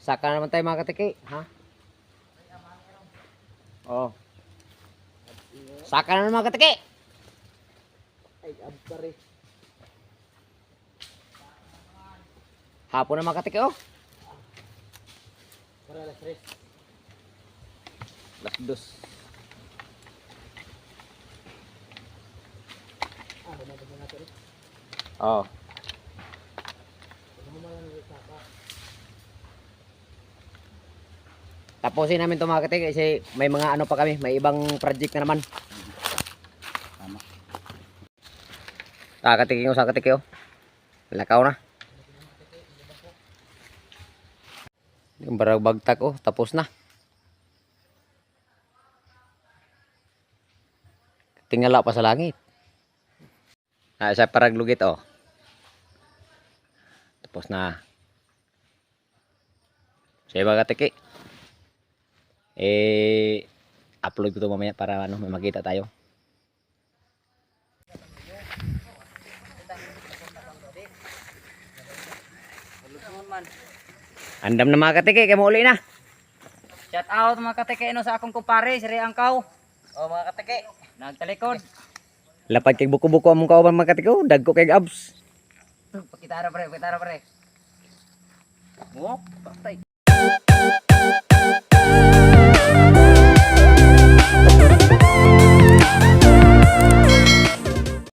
Saka naman tayo mga katiki, ha? Oh. Saka naman mga katiki. Ay, abari. Hapon na mga katiki, oh. Para alas 3. Lapdos. Bumadagdag na natin. Oh. Tapusin namin ito mga katiki kasi may mga ano pa kami, may ibang project na naman. Tama. Katiki ko sa katiki, oh. Lakaw na. Yung barang bagtak, oh, tapos na. Tingala pa sa langit. Sa paraglugit, oh. Tapos na. Sa iba katiki. Upload ko ito mamaya para ano, may makita tayo. Andam na mga katiki, kaya mauli na. Shout out mga kateke no sa akong kumpare, si Angkaw. O mga kateke, nagtalikod. Lapad kay buko-buko among kauban mga katiki, oh. Dagko kay abs. Pakitara pre. Mo, patay.